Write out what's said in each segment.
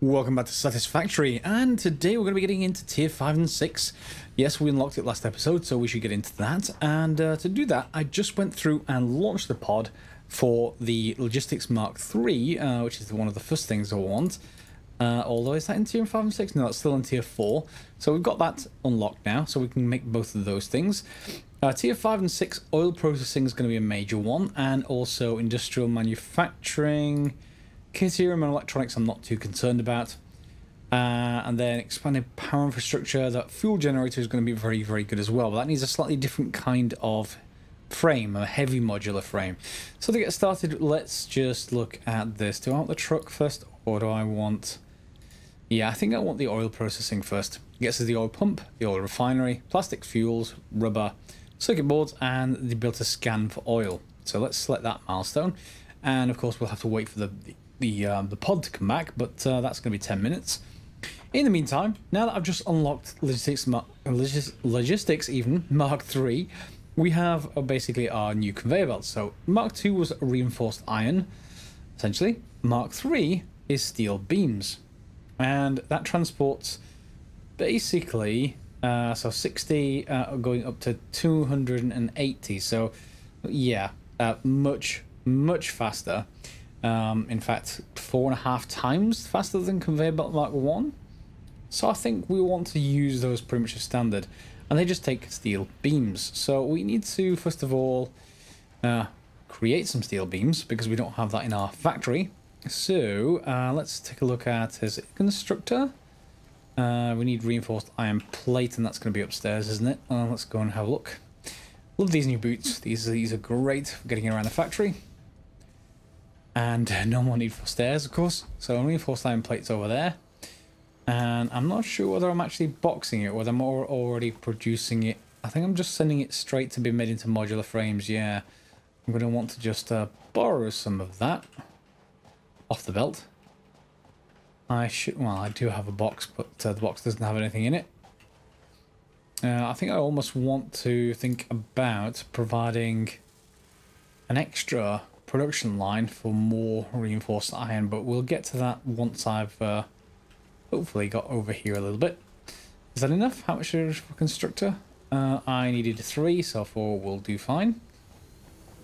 Welcome back to Satisfactory, and today we're going to be getting into tier 5 and 6. Yes, we unlocked it last episode, so we should get into that. And to do that, I just went through and launched the pod for the Logistics Mark III, which is one of the first things I want. Although, is that in tier 5 and 6? No, it's still in tier 4. So we've got that unlocked now, so we can make both of those things. Tier 5 and 6, oil processing is going to be a major one, and also industrial manufacturing. Kittium and electronics I'm not too concerned about. And then expanded power infrastructure, that fuel generator is going to be very, very good as well. But that needs a slightly different kind of frame, a heavy modular frame. So to get started, let's just look at this. Do I want the truck first, or do I want... Yeah, I think I want the oil processing first. It gets us the oil pump, the oil refinery, plastic fuels, rubber, circuit boards, and the ability to scan for oil. So let's select that milestone. And of course, we'll have to wait for the pod to come back, but that's going to be 10 minutes. In the meantime, now that I've just unlocked Logistics even Mark III, we have basically our new conveyor belt. So Mark II was reinforced iron, essentially. Mark III is steel beams, and that transports basically so 60 going up to 280. So yeah, much faster. In fact, 4.5 times faster than conveyor belt Mark 1. So I think we want to use those pretty much as standard. And they just take steel beams. So we need to, first of all, create some steel beams, because we don't have that in our factory. So let's take a look at, is it constructor? We need reinforced iron plate, and that's going to be upstairs, isn't it? Let's go and have a look. Love these new boots. These are great for getting around the factory. And no more need for stairs, of course. So reinforced iron plates over there. And I'm not sure whether I'm actually boxing it, whether I'm already producing it. I think I'm just sending it straight to be made into modular frames, yeah. I'm going to want to just borrow some of that off the belt. I do have a box, but the box doesn't have anything in it. I think I almost want to think about providing an extra production line for more reinforced iron, but we'll get to that once I've hopefully got over here a little bit. Is that enough? How much is for constructor? I needed 3, so 4 will do fine.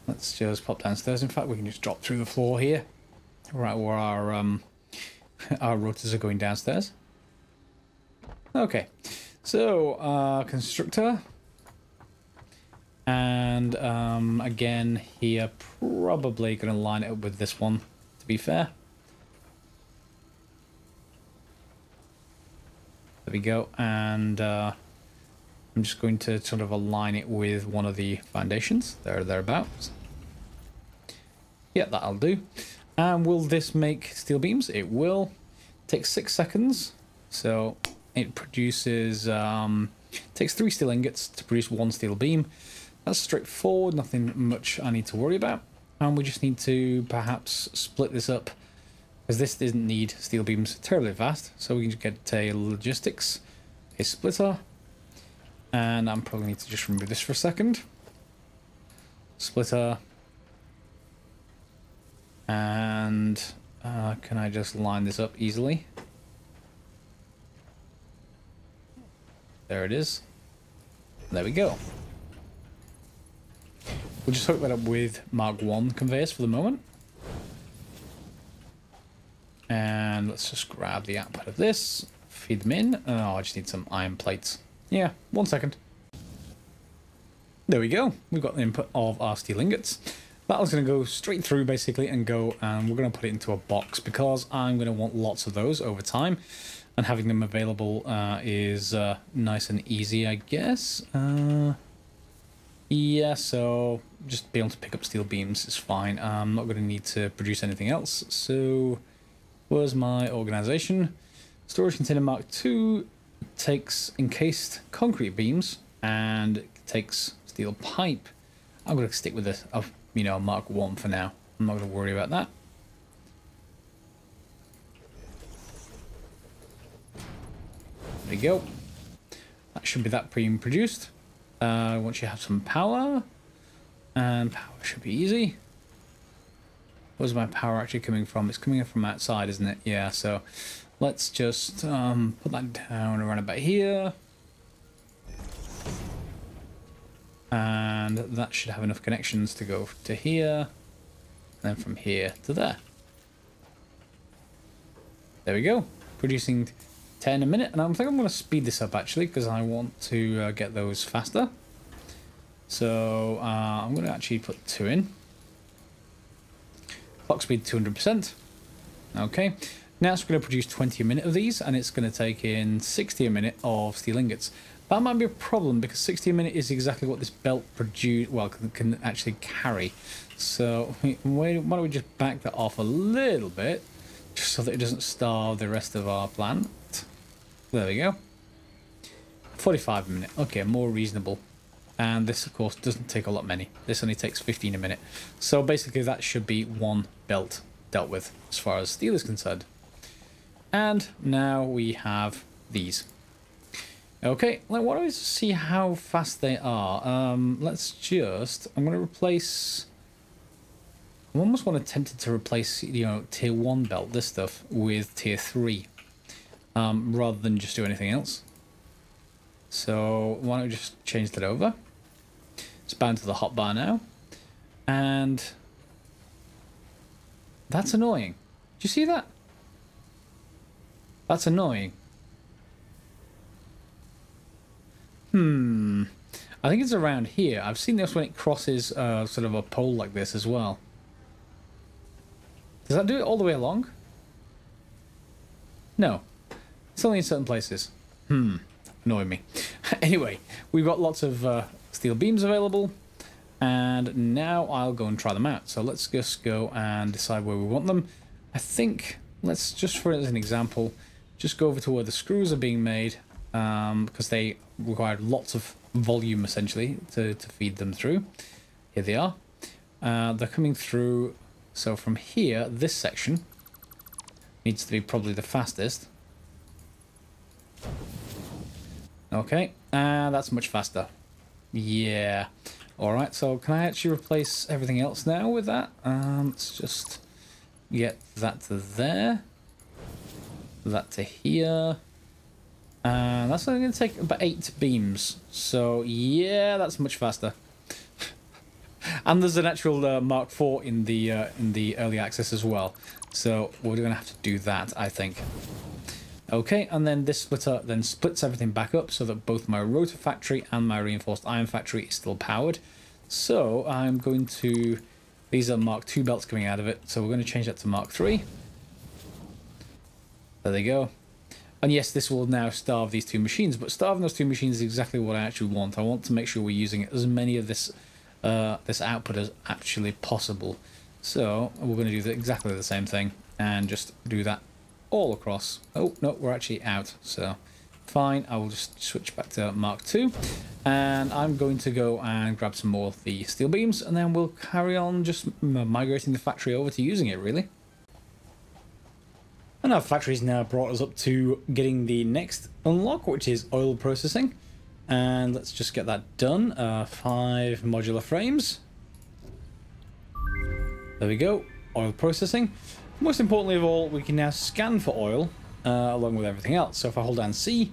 Let's just pop downstairs. In fact, we can just drop through the floor here, right where our rotors are going downstairs. Okay, so constructor. And again here, probably going to line it up with this one, to be fair. There we go. And I'm just going to sort of align it with one of the foundations. Thereabouts. Yeah, that'll do. And will this make steel beams? It will. Take 6 seconds. So it produces... takes 3 steel ingots to produce 1 steel beam. That's straightforward, nothing much I need to worry about. And we just need to perhaps split this up, because this doesn't need steel beams terribly fast. So we can just get a logistics, a splitter. And I'm probably need to just remove this for a second. Splitter. And can I just line this up easily? There it is. There we go. We'll just hook that up with Mark 1 conveyors for the moment. And let's just grab the output of this, feed them in. Oh, I just need some iron plates. Yeah, 1 second. There we go. We've got the input of our steel ingots. That was going to go straight through basically and go, and we're going to put it into a box, because I'm going to want lots of those over time. And having them available is nice and easy, I guess. Yeah, so just be able to pick up steel beams is fine. I'm not going to need to produce anything else. So, where's my organization? Storage container Mark II takes encased concrete beams and takes steel pipe. I'm going to stick with this, Mark 1 for now. I'm not going to worry about that. There we go. That should be that pre-produced. Once you have some power, and power should be easy. Where's my power actually coming from? It's coming from outside, isn't it? Yeah, so let's just put that down around about here. And that should have enough connections to go to here. And then from here to there. There we go. Producing 10 a minute. And I think I'm going to speed this up actually because I want to get those faster. So I'm going to actually put 2 in. Clock speed 200%. Okay. Now it's going to produce 20 a minute of these, and it's going to take in 60 a minute of steel ingots. That might be a problem because 60 a minute is exactly what this belt can actually carry. So why don't we just back that off a little bit, just so that it doesn't starve the rest of our plant. There we go. 45 a minute. Okay, more reasonable. And this, of course, doesn't take a lot many. This only takes 15 a minute. So basically that should be one belt dealt with as far as steel is concerned. And now we have these. Okay, why don't we see how fast they are? I'm going to replace... I almost want to tempted to replace, tier 1 belt, this stuff, with tier 3. Rather than just do anything else. So why don't we just change that over? It's bound to the hotbar now. And that's annoying. Do you see that? That's annoying. I think it's around here. I've seen this when it crosses sort of a pole like this as well. Does that do it all the way along? No. It's only in certain places. Annoy me. Anyway, we've got lots of steel beams available. And now I'll go and try them out. So let's just go and decide where we want them. I think, let's just for as an example, just go over to where the screws are being made. Because they require lots of volume essentially to feed them through. Here they are. They're coming through. So from here, this section needs to be probably the fastest. Okay, that's much faster. Yeah. Alright, so can I actually replace everything else now with that? Let's just get that to there. That to here. And that's only going to take about 8 beams. So yeah, that's much faster. And there's an actual Mark IV in the early access as well. So we're going to have to do that, I think. Okay, and then this splitter then splits everything back up so that both my rotor factory and my reinforced iron factory is still powered. So I'm going to... These are Mark II belts coming out of it. So we're going to change that to Mark III. There they go. And yes, this will now starve these 2 machines, but starving those 2 machines is exactly what I actually want. I want to make sure we're using as many of this this output as actually possible. So we're going to do exactly the same thing and just do that all across. Oh, no, we're actually out. So fine, I will just switch back to Mark II. And I'm going to go and grab some more of the steel beams, and then we'll carry on just migrating the factory over to using it, really. And our factory's now brought us up to getting the next unlock, which is oil processing. And let's just get that done. 5 modular frames. There we go. Oil processing. Most importantly of all, we can now scan for oil along with everything else. So if I hold down C,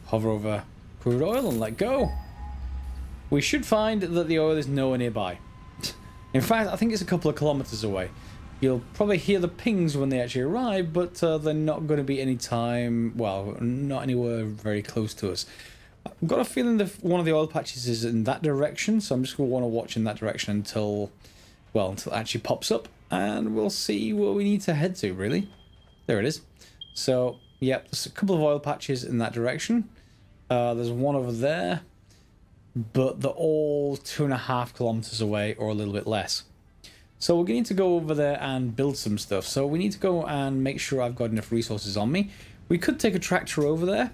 hover over crude oil and let go, we should find that the oil is nowhere nearby. In fact, I think it's a couple of kilometers away. You'll probably hear the pings when they actually arrive, but they're not going to be any time, well, not anywhere very close to us. I've got a feeling that one of the oil patches is in that direction, so I'm just going to want to watch in that direction until it actually pops up, and we'll see where we need to head to, really. There it is. So, yep, there's a couple of oil patches in that direction. There's one over there, but they're all 2.5 kilometers away or a little bit less. So we're going to go over there and build some stuff. So we need to go and make sure I've got enough resources on me. We could take a tractor over there.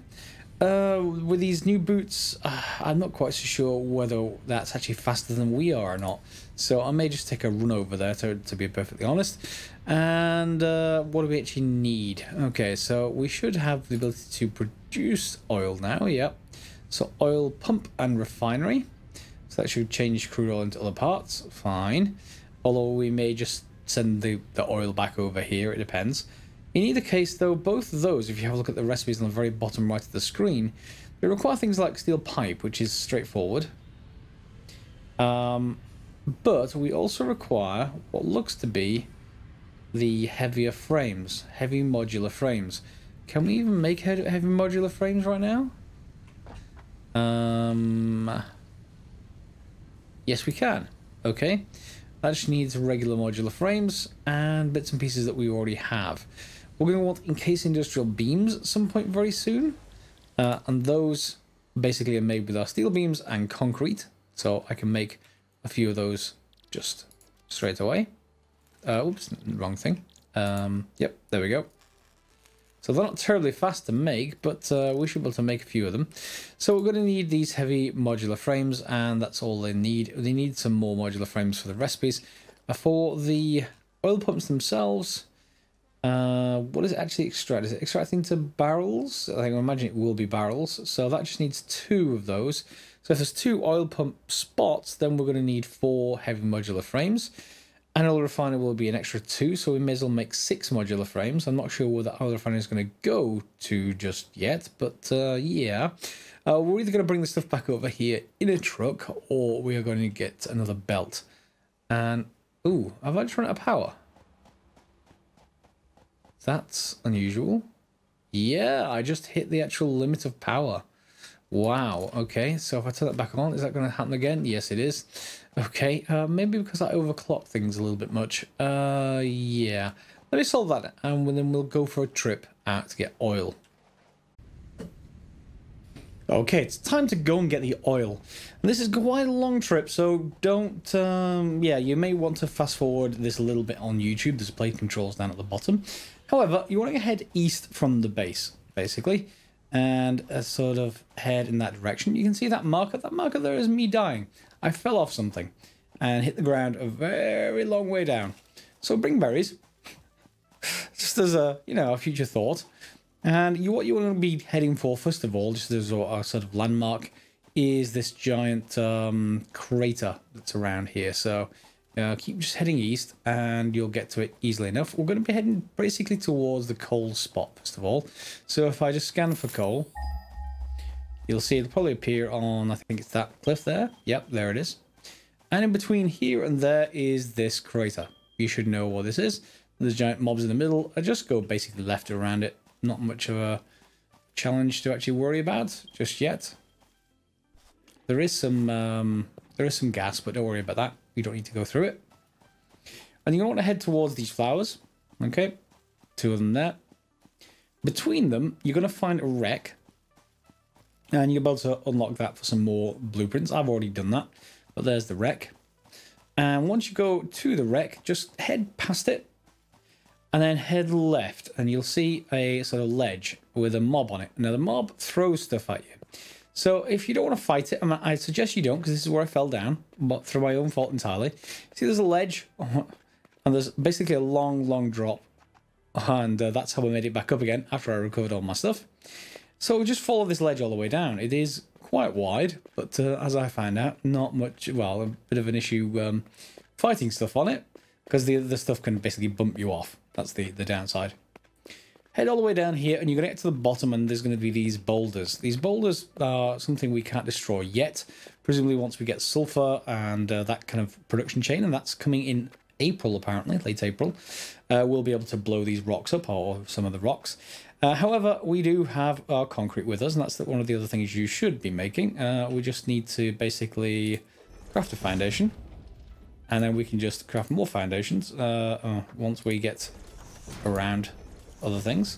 With these new boots, I'm not quite so sure whether that's actually faster than we are or not. So I may just take a run over there, to be perfectly honest. And what do we actually need? Okay, so we should have the ability to produce oil now, yep. So oil pump and refinery. So that should change crude oil into other parts, fine. Although we may just send the oil back over here, it depends. In either case, though, both of those, if you have a look at the recipes on the very bottom right of the screen, they require things like steel pipe, which is straightforward. But we also require what looks to be the heavier frames, heavy modular frames. Can we even make heavy modular frames right now? Yes, we can. Okay. That just needs regular modular frames and bits and pieces that we already have. We're going to want encased industrial beams at some point very soon. And those basically are made with our steel beams and concrete. So I can make a few of those just straight away. Oops, wrong thing. Yep, there we go. So they're not terribly fast to make, but we should be able to make a few of them. So we're going to need these heavy modular frames, and that's all they need. They need some more modular frames for the recipes. For the oil pumps themselves, what does it actually extract? Is it extracting to barrels? I imagine it will be barrels. So that just needs 2 of those. So if there's 2 oil pump spots, then we're going to need 4 heavy modular frames. And oil refiner will be an extra 2, so we may as well make 6 modular frames. I'm not sure where the oil refiner is going to go to just yet, but yeah. We're either going to bring the stuff back over here in a truck, or we are going to get another belt. And, ooh, have I just run out of power? That's unusual. Yeah, I just hit the actual limit of power. Wow, okay, so if I turn that back on, is that going to happen again? Yes, it is. Okay, maybe because I overclock things a little bit much. Yeah. Let me solve that, and then we'll go for a trip out to get oil. Okay, it's time to go and get the oil. And this is quite a long trip, so don't... yeah, you may want to fast forward this a little bit on YouTube. There's plate controls down at the bottom. However, you want to head east from the base, basically, and sort of head in that direction. You can see that marker. That marker there is me dying. I fell off something and hit the ground a very long way down. So bring berries, just as a, you know, a future thought. And what you want to be heading for, first of all, just as a sort of landmark, is this giant crater that's around here. So keep just heading east and you'll get to it easily enough. We're going to be heading basically towards the coal spot, first of all. So if I just scan for coal, you'll see it'll probably appear on, I think it's that cliff there. Yep, there it is. And in between here and there is this crater. You should know what this is. There's giant mobs in the middle. I just go basically left around it. Not much of a challenge to actually worry about just yet. There is some gas, but don't worry about that. You don't need to go through it. And you want to head towards these flowers. Okay, 2 of them there. Between them, you're going to find a wreck. And you'll be able to unlock that for some more blueprints. I've already done that. But there's the wreck. And once you go to the wreck, just head past it. And then head left. And you'll see a sort of ledge with a mob on it. Now, the mob throws stuff at you. So if you don't want to fight it, I suggest you don't, because this is where I fell down. But through my own fault entirely. See, there's a ledge. And there's basically a long, long drop. And that's how I made it back up again after I recovered all my stuff. So just follow this ledge all the way down. It is quite wide, but as I found out, not much, well, a bit of an issue fighting stuff on it, because the stuff can basically bump you off. That's the downside. Head all the way down here, and you're going to get to the bottom, and there's going to be these boulders. These boulders are something we can't destroy yet. Presumably once we get sulfur and that kind of production chain, and that's coming in April, apparently, late April, we'll be able to blow these rocks up, or some of the rocks. However, we do have our concrete with us, and that's one of the other things you should be making. We just need to basically craft a foundation, and then we can just craft more foundations once we get around other things.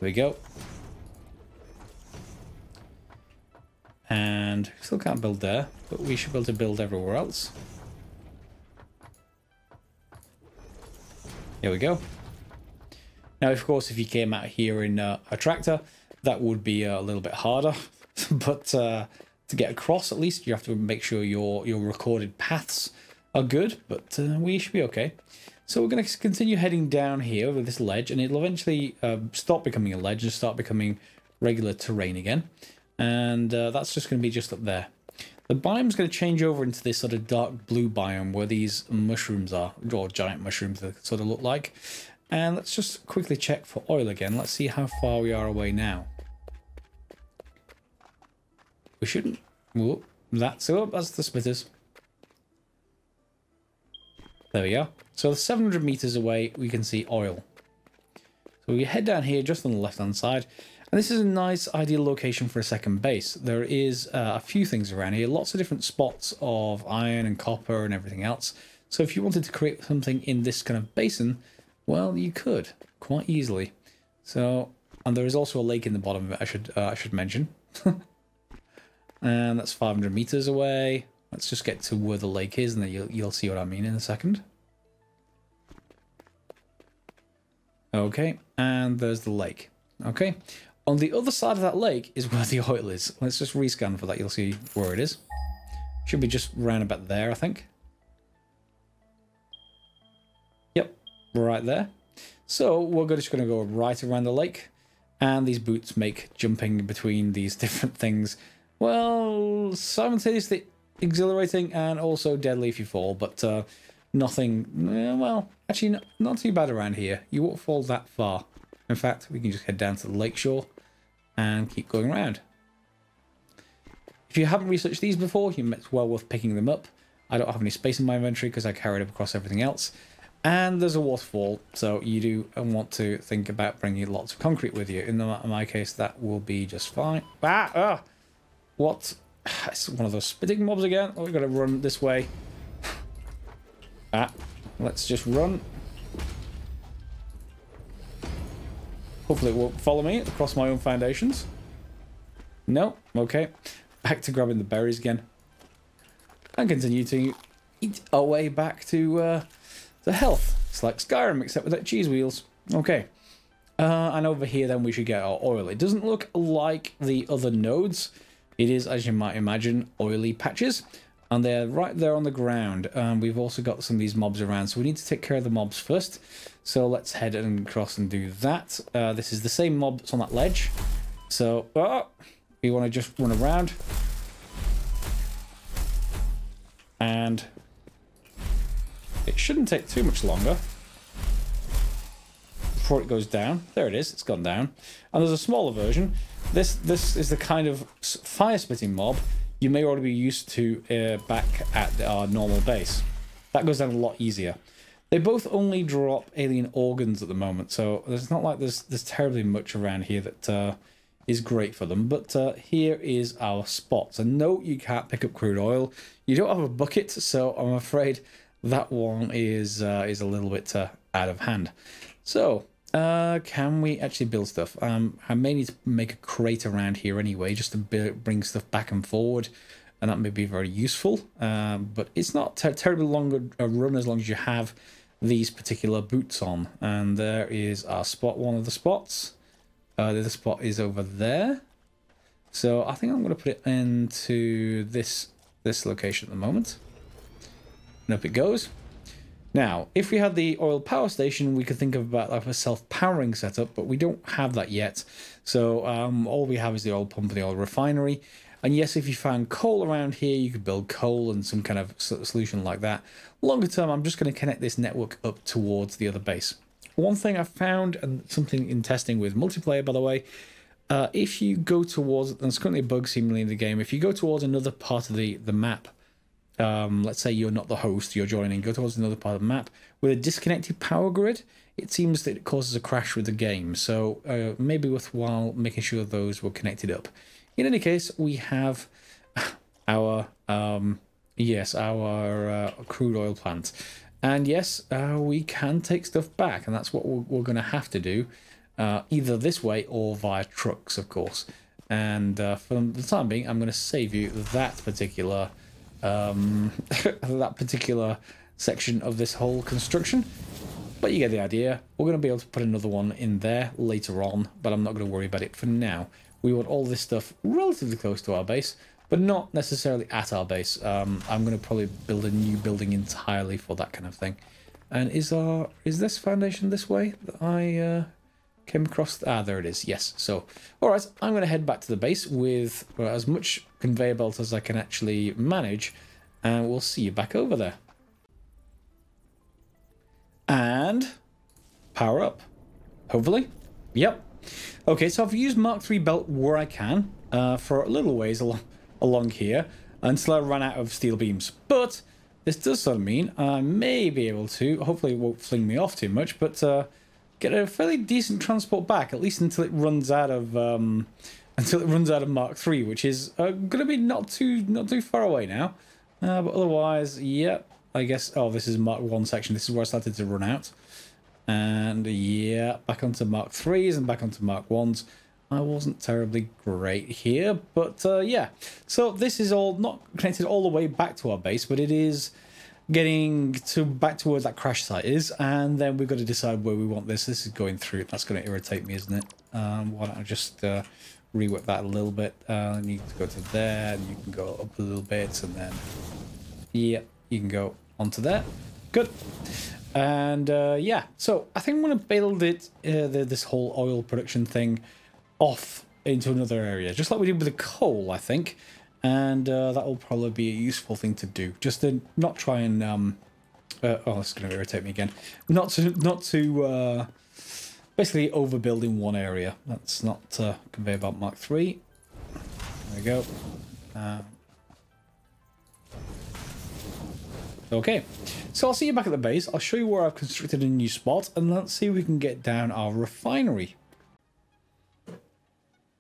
There we go. And still can't build there, but we should be able to build everywhere else. Here we go. Now, of course, if you came out here in a tractor, that would be a little bit harder. But to get across, at least, you have to make sure your recorded paths are good. But we should be okay. So we're going to continue heading down here with this ledge, and it'll eventually stop becoming a ledge and start becoming regular terrain again. And that's just going to be just up there. The biome's going to change over into this sort of dark blue biome where these mushrooms are, or giant mushrooms that sort of look like. And let's just quickly check for oil again. Let's see how far we are away now. We shouldn't. Whoa, that's the splitters. There we are. So 700 meters away, we can see oil. So we head down here just on the left-hand side. And this is a nice, ideal location for a second base. There is a few things around here. Lots of different spots of iron and copper and everything else. So if you wanted to create something in this kind of basin, well, you could quite easily. So, and there is also a lake in the bottom of it, I should mention. And that's 500 meters away. Let's just get to where the lake is, and then you'll see what I mean in a second. Okay, and there's the lake. Okay, on the other side of that lake is where the oil is. Let's just rescan for that. You'll see where it is. Should be just round about there, I think. Yep, right there. So we're just going to go right around the lake, and these boots make jumping between these different things, well, simultaneously exhilarating and also deadly if you fall, but nothing, well, actually not too bad around here. You won't fall that far. In fact, we can just head down to the lakeshore and keep going around. If you haven't researched these before, it's well worth picking them up. I don't have any space in my inventory because I carried it across everything else. And there's a waterfall, so you do want to think about bringing lots of concrete with you. In my case, that will be just fine. What? It's one of those spitting mobs again. Oh, we've got to run this way. Let's just run. Hopefully it won't follow me across my own foundations. No? Okay. Back to grabbing the berries again. And continue to eat our way back to health. It's like Skyrim, except without cheese wheels. Okay. And over here then we should get our oil. It doesn't look like the other nodes. It is, as you might imagine, oily patches. And they're right there on the ground. We've also got some of these mobs around, so we need to take care of the mobs first. So let's head across and do that. This is the same mob that's on that ledge. So we want to just run around. And it shouldn't take too much longer before it goes down. There it is, it's gone down. And there's a smaller version. This is the kind of fire-spitting mob you may already be used to back at our normal base. That goes down a lot easier. They both only drop alien organs at the moment, so it's not like there's terribly much around here that is great for them. But here is our spots. And no, you can't pick up crude oil. You don't have a bucket, so I'm afraid that one is a little bit out of hand. So, can we actually build stuff? I may need to make a crate around here anyway, just to bring stuff back and forward, and that may be very useful. But it's not terribly long a run as long as you have these particular boots on. And there is our spot, one of the spots. The other spot is over there. So I think I'm going to put it into this location at the moment. And up it goes. Now, if we had the oil power station, we could think about like a self-powering setup, but we don't have that yet. So all we have is the oil pump and the oil refinery. And yes, if you found coal around here, you could build coal and some kind of solution like that. Longer term, I'm just going to connect this network up towards the other base. One thing I found, and something in testing with multiplayer, by the way, if you go towards, and it's currently a bug seemingly in the game, if you go towards another part of the map, let's say you're not the host, you're joining, go towards another part of the map with a disconnected power grid, it seems that it causes a crash with the game. So maybe worthwhile making sure those were connected up. In any case, we have our crude oil plant, and yes, we can take stuff back, and that's what we're going to have to do, either this way or via trucks, of course. And for the time being, I'm going to save you that particular section of this whole construction, but you get the idea. We're going to be able to put another one in there later on, but I'm not going to worry about it for now. We want all this stuff relatively close to our base, but not necessarily at our base. I'm going to probably build a new building entirely for that kind of thing. And is this foundation this way that I came across? Ah, there it is. Yes. So, all right, I'm going to head back to the base with as much conveyor belt as I can actually manage, and we'll see you back over there. And power up, hopefully. Yep. Okay, so I've used Mark III belt where I can for a little ways along here until I run out of steel beams. But this does sort of mean I may be able to, hopefully it won't fling me off too much, but get a fairly decent transport back, at least until it runs out of Mark III, which is going to be not too far away now. But otherwise, yep, I guess. Oh, this is Mark I section. This is where I started to run out. And yeah, back onto Mark IIIs and back onto Mark Is. I wasn't terribly great here, but yeah. So this is all not connected all the way back to our base, but it is getting back to where that crash site is, and then we've got to decide where we want this. This is going through. That's going to irritate me, isn't it? Why don't I just rework that a little bit? You need to go to there, and you can go up a little bit, and then yeah, you can go onto there. Good. And yeah, so I think I'm going to build it, this whole oil production thing, off into another area, just like we did with the coal, I think. And that will probably be a useful thing to do, just to not try and oh, that's going to irritate me again. Not to basically overbuild in one area. That's not conveyor belt Mark III. There we go. Okay, so I'll see you back at the base. I'll show you where I've constructed a new spot, and let's see if we can get down our refinery.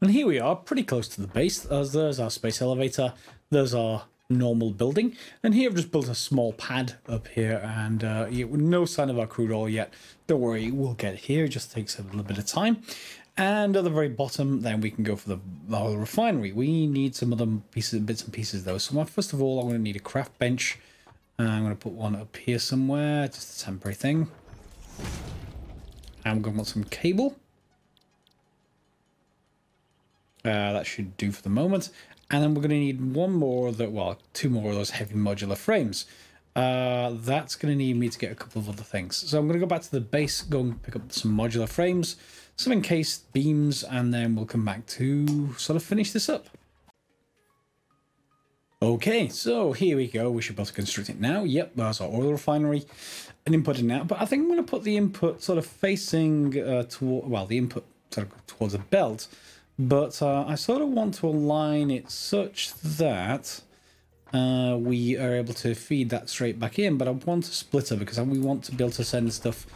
And here we are, pretty close to the base, as there's our space elevator, there's our normal building, and here I've just built a small pad up here, and yeah, no sign of our crude oil yet. Don't worry, we'll get here, it just takes a little bit of time. And at the very bottom, then we can go for the whole refinery. We need some other bits and pieces though. So first of all, I'm going to need a craft bench. I'm going to put one up here somewhere, just a temporary thing. I'm going to want some cable. That should do for the moment. And then we're going to need one more, two more of those heavy modular frames. That's going to need me to get a couple of other things. So I'm going to go back to the base, go and pick up some modular frames, some encased beams, and then we'll come back to sort of finish this up. Okay, so here we go. We should be able to construct it now. Yep, there's our oil refinery. An input in now, but I think I'm going to put the input sort of facing toward, well, the input sort of towards a belt. But I sort of want to align it such that we are able to feed that straight back in. But I want a splitter because we want to be able to send stuff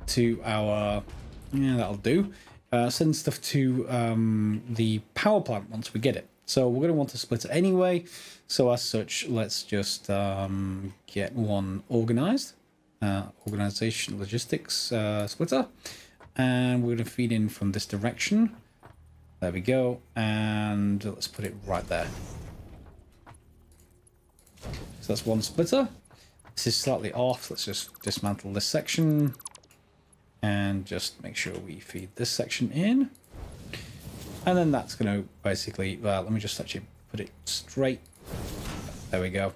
to our... Yeah, that'll do. Send stuff to the power plant once we get it. So we're going to want a splitter anyway. So as such, let's just get one organized. Organization logistics splitter. And we're going to feed in from this direction. There we go, and let's put it right there. So that's one splitter. This is slightly off. Let's just dismantle this section and just make sure we feed this section in. And then that's going to basically, well, let me just actually put it straight. There we go.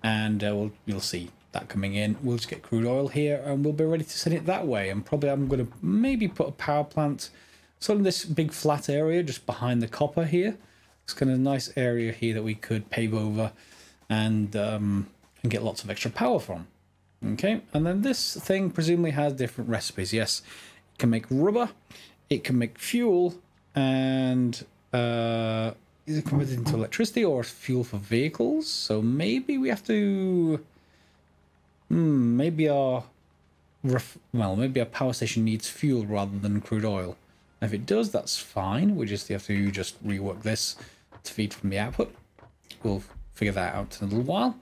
And you'll see that coming in. We'll just get crude oil here and we'll be ready to send it that way. And probably I'm going to maybe put a power plant sort of this big flat area just behind the copper here. It's kind of a nice area here that we could pave over and get lots of extra power from. Okay, and then this thing presumably has different recipes. Yes, it can make rubber, it can make fuel, and is it converted into electricity or fuel for vehicles? So maybe we have to... maybe our power station needs fuel rather than crude oil. If it does, that's fine. We just have to rework this to feed from the output. We'll figure that out in a little while.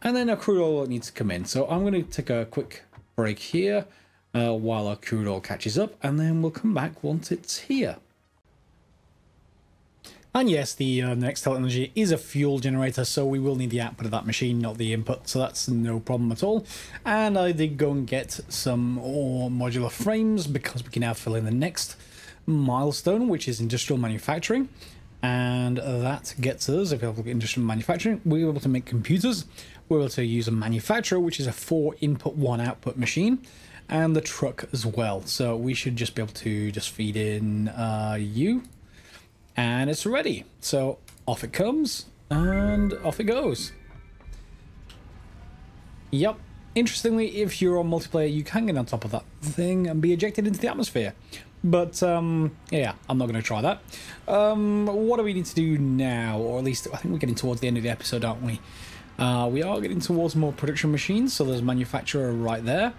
And then our crude oil needs to come in. So I'm going to take a quick break here while our crude oil catches up, and then we'll come back once it's here. And yes, the Nextel Energy is a fuel generator, so we will need the output of that machine, not the input, so that's no problem at all. And I did go and get some more modular frames because we can now fill in the next milestone, which is industrial manufacturing. And that gets us, if you look at industrial manufacturing, we're able to make computers. We're able to use a manufacturer, which is a 4 input 1 output machine, and the truck as well. So we should just be able to just feed in you. And it's ready. So off it comes. And off it goes. Yep. Interestingly, if you're on multiplayer, you can get on top of that thing and be ejected into the atmosphere. But, yeah, I'm not going to try that. What do we need to do now? Or at least, I think we're getting towards the end of the episode, aren't we? We are getting towards more production machines, so there's a manufacturer right there.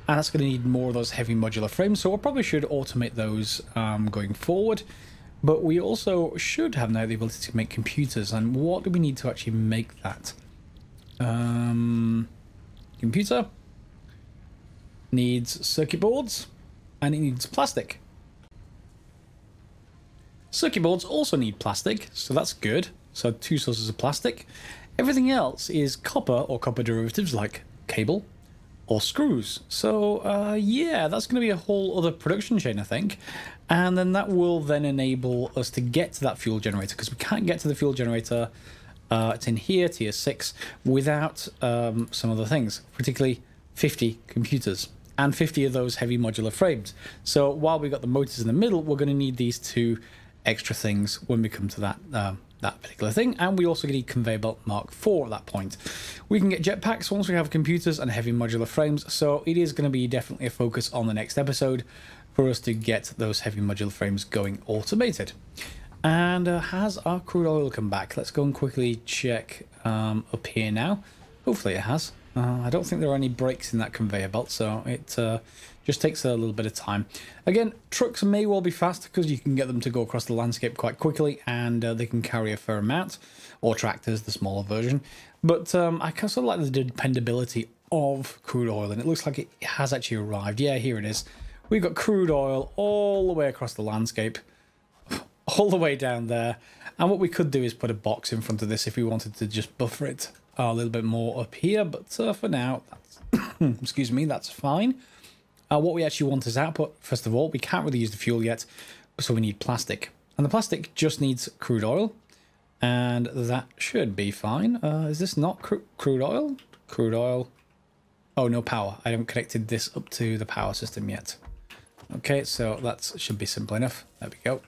And that's going to need more of those heavy modular frames, so we probably should automate those going forward. But we also should have now the ability to make computers. And what do we need to actually make that? Computer needs circuit boards, and it needs plastic. Circuit boards also need plastic, so that's good. So 2 sources of plastic. Everything else is copper or copper derivatives like cable or screws. So yeah, that's going to be a whole other production chain, I think. And then that will then enable us to get to that fuel generator, because we can't get to the fuel generator. It's in here, tier 6, without some other things, particularly 50 computers and 50 of those heavy modular frames. So while we've got the motors in the middle, we're going to need these 2 extra things when we come to that that particular thing. And we also need conveyor belt Mark IV at that point. We can get jetpacks once we have computers and heavy modular frames, so it is going to be definitely a focus on the next episode for us to get those heavy modular frames going automated. And has our crude oil come back? Let's go and quickly check up here now. Hopefully it has. I don't think there are any breaks in that conveyor belt, so it just takes a little bit of time. Again, trucks may well be fast because you can get them to go across the landscape quite quickly, and they can carry a fair amount, or tractors, the smaller version. But I kind of like the dependability of crude oil, and it looks like it has actually arrived. Yeah, here it is. We've got crude oil all the way across the landscape, all the way down there. And what we could do is put a box in front of this if we wanted to just buffer it a little bit more up here. But for now, that's excuse me, that's fine. What we actually want is output. First of all, we can't really use the fuel yet, so we need plastic. And the plastic just needs crude oil, and that should be fine. Is this not crude oil? Crude oil. Oh, no power. I haven't connected this up to the power system yet. Okay, so that should be simple enough. There we go.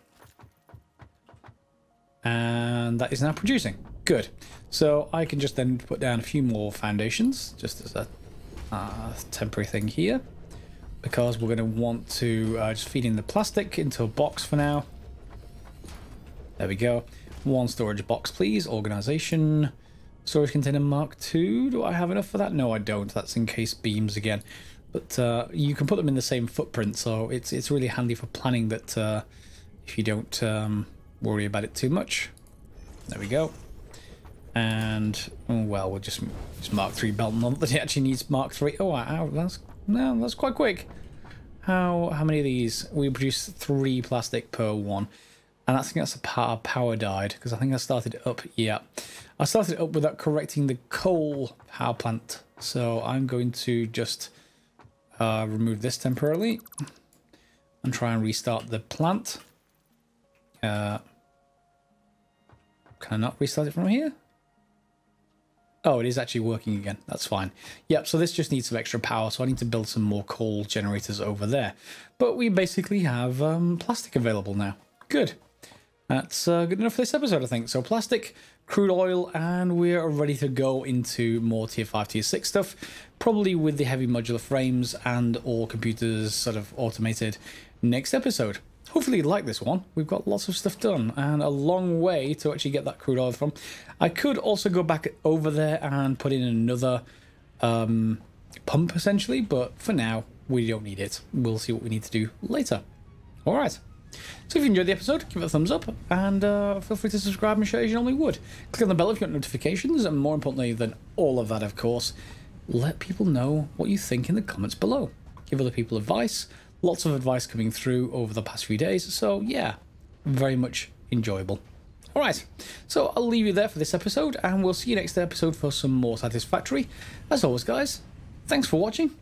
And that is now producing. Good. So I can just then put down a few more foundations, just as a temporary thing here, because we're going to want to just feed in the plastic into a box for now. There we go. 1 storage box, please. Organization. Storage container Mark II. Do I have enough for that? No, I don't. That's in case beams again. But you can put them in the same footprint, so it's really handy for planning that if you don't worry about it too much. There we go. And oh, well, we'll just Mark III belt, not that it actually needs Mark III. Oh wow, that's quite quick. How many of these? We produce 3 plastic per one, and I think that's a power died, because I think I started it up. Yeah, I started it up without correcting the coal power plant, so I'm going to just remove this temporarily and try and restart the plant. Can I not restart it from here? Oh, it is actually working again. That's fine. Yep, so this just needs some extra power, so I need to build some more coal generators over there. But we basically have plastic available now. Good. That's good enough for this episode, I think. So plastic, crude oil, and we're ready to go into more tier 5, tier 6 stuff, probably with the heavy modular frames and all computers sort of automated next episode. Hopefully you like this one. We've got lots of stuff done and a long way to actually get that crude oil from. I could also go back over there and put in another pump essentially, but for now we don't need it. We'll see what we need to do later. All right. So if you enjoyed the episode, give it a thumbs up, and feel free to subscribe and share as you normally would. Click on the bell if you want notifications, and more importantly than all of that, of course, let people know what you think in the comments below. Give other people advice. Lots of advice coming through over the past few days, so yeah, very much enjoyable. All right, so I'll leave you there for this episode, and we'll see you next episode for some more Satisfactory. As always, guys, thanks for watching,